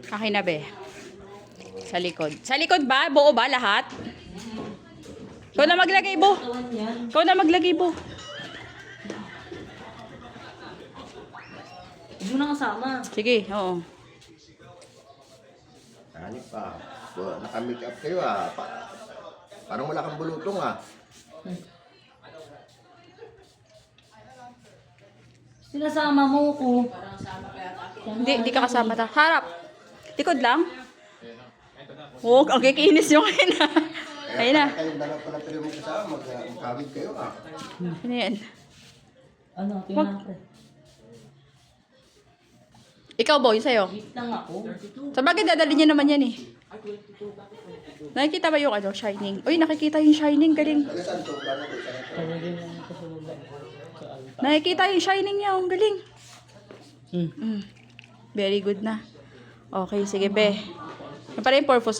Akin na, be. Sa likod. Sa likod ba? Buo ba lahat? Ikaw na maglagay, Bo. Ikaw na maglagay, Bo. Hindi mo na kasama. Sige, oo. Hanip pa. So, naka-make up kayo ah. Parang wala kang bulutong ah. Sinasama mo ko. Hindi ka kasama ta. Harap. Likod lang. Oh, ang kikinis yung akin na. Ayun na. Kayong dalawa pala pero mo kasama. Magkawid kayo ah. Ano yan? Ano, tingnan natin. Ikaw, Bo, yun sa'yo. Gift lang ako. Sa bagay, dadali niya naman yan eh. Nakikita ba yung ano, shining? Uy, nakikita yung shining, galing. Saan to? Gano'n ko? Kaya din lang ako sa baba. Nakikita yung shining niya, ang galing. Hmm. Very good na. Okay, sige, be. Ano pala yung purpose niya?